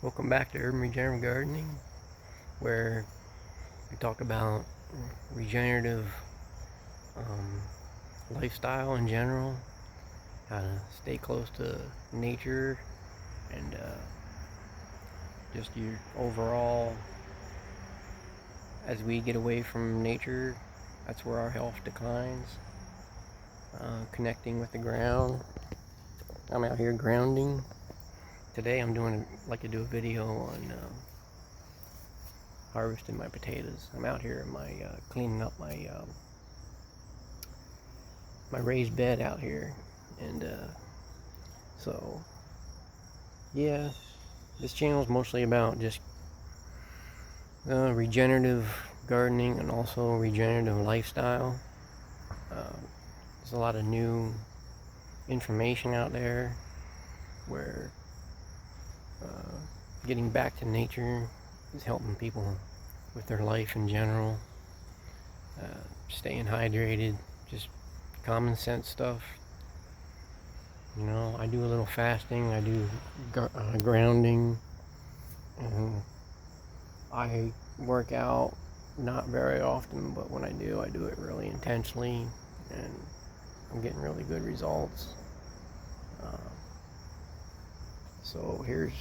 Welcome back to Urban Regenerative Gardening, where we talk about regenerative lifestyle in general, how to stay close to nature, and just your overall, as we get away from nature, that's where our health declines. Connecting with the ground. I'm out here grounding. Today I'm like to do a video on harvesting my potatoes. I'm out here in my cleaning up my my raised bed out here, and so yeah, this channel is mostly about just regenerative gardening and also regenerative lifestyle. There's a lot of new information out there where getting back to nature is helping people with their life in general. Staying hydrated, just common sense stuff. You know, I do a little fasting, I do grounding, and I work out not very often, but when I do it really intensely, and I'm getting really good results. So here's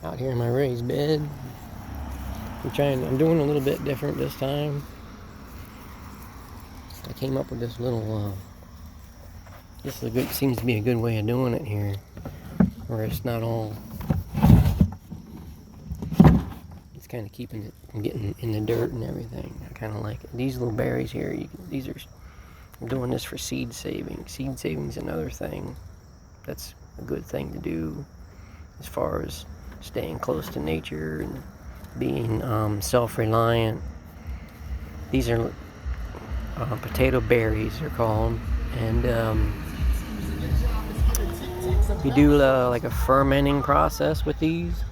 out here in my raised bed. I'm doing a little bit different this time. I came up with this little this is seems to be a good way of doing it here, where it's not all, it's kind of keeping it from getting in the dirt and everything. I kind of like it. These little berries here, I'm doing this for seed saving. Seed saving's another thing that's a good thing to do as far as staying close to nature and being self-reliant. These are potato berries, they're called, and you do like a fermenting process with these.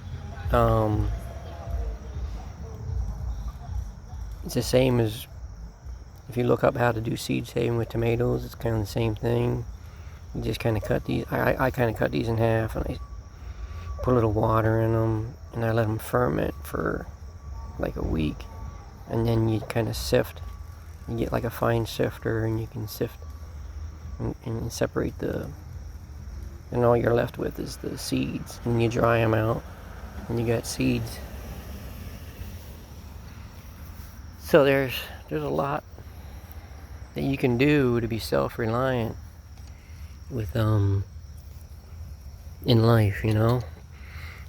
It's the same as if you look up how to do seed saving with tomatoes. It's kind of the same thing. You just kind of cut these. I kind of cut these in half, and I put a little water in them, and I let them ferment for like a week, and then you kind of sift. You get like a fine sifter, and you can sift and separate and all you're left with is the seeds, and you dry them out, and you got seeds. So there's a lot that you can do to be self-reliant with in life, you know.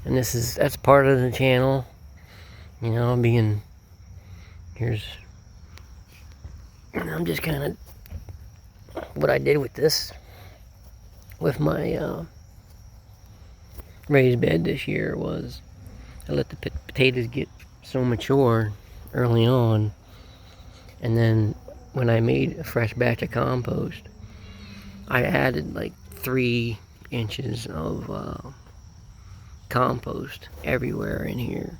And that's part of the channel, you know, I'm just kind of, what I did with my raised bed this year was I let the potatoes get so mature early on, and then when I made a fresh batch of compost, I added like 3 inches of compost everywhere in here.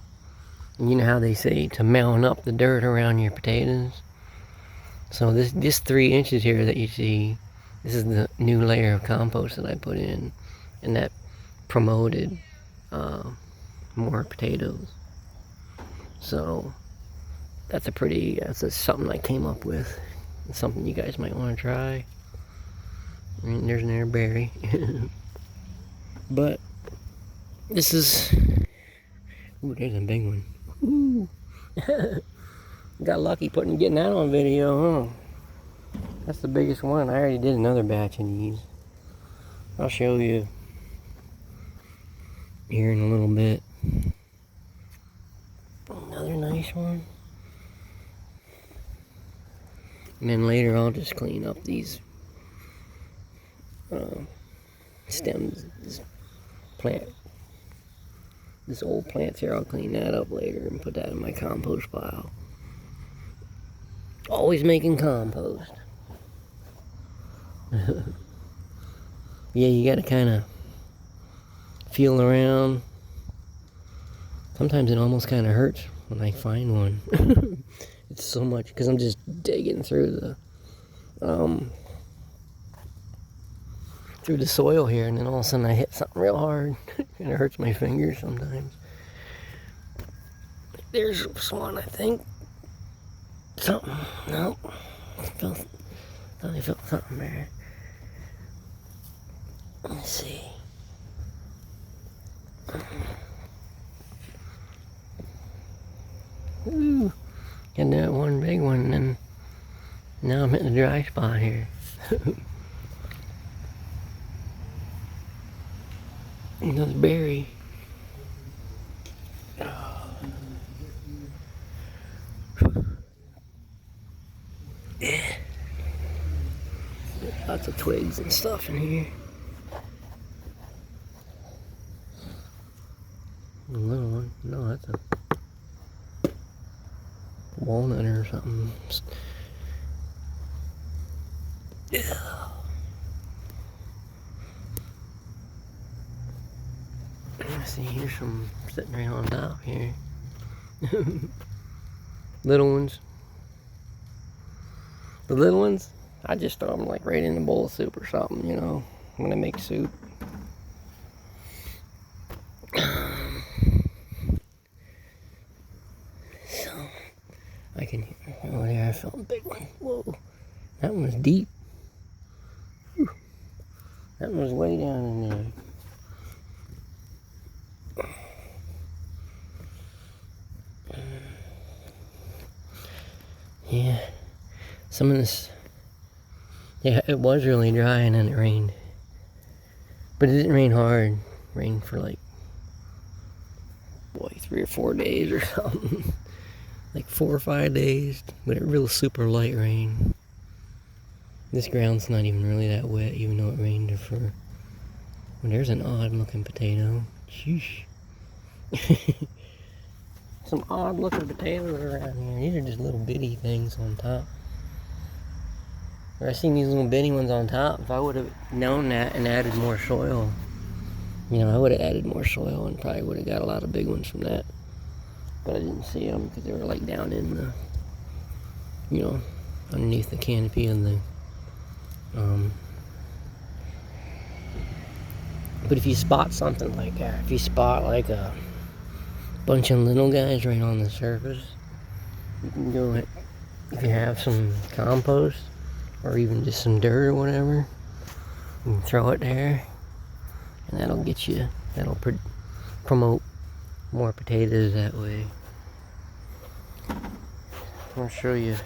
And you know how they say to mound up the dirt around your potatoes? So this 3 inches here that you see, this is the new layer of compost that I put in, and that promoted more potatoes. So that's something I came up with. It's something you guys might want to try. There's another berry. But this is, ooh, there's a big one. Ooh. Got lucky getting that on video, huh? That's the biggest one. I already did another batch of these. I'll show you here in a little bit. Another nice one. And then later I'll just clean up these stems. This old plants here, I'll clean that up later and put that in my compost pile. Always making compost. Yeah, you gotta kind of feel around. Sometimes it almost kind of hurts when I find one. It's so much, because I'm just digging through the through the soil here, and then all of a sudden I hit something real hard, and it hurts my fingers sometimes. There's one, I think. Something. Nope. Thought I felt something there. Let me see. Ooh. Got that one big one, and then now I'm hitting the dry spot here. Another berry. Yeah. Lots of twigs and stuff in here. A little one. No, that's a walnut or something. Yeah. Let's see, here's some sitting right on top here. Little ones. The little ones, I just throw them like right in a bowl of soup or something, you know, when I make soup. So, I can hear, oh there, I felt a big one. Whoa, that one was deep. Whew. That one was way down in there. Yeah, some of this, yeah, it was really dry and then it rained. But it didn't rain hard. It rained for like, boy, 3 or 4 days or something. Like 4 or 5 days, but it real super light rain. This ground's not even really that wet, even though it rained for, well, there's an odd looking potato. Sheesh. Some odd looking potatoes around here. These are just little bitty things on top. Or I seen these little bitty ones on top. If I would have known that and added more soil, you know, I would have added more soil and probably would have got a lot of big ones from that. But I didn't see them because they were like down in the, you know, underneath the canopy of the, but if you spot something like that, if you spot like a bunch of little guys right on the surface, you can go, if you have some compost or even just some dirt or whatever, you can throw it there, and that'll get you, that'll promote more potatoes that way. I'm gonna show you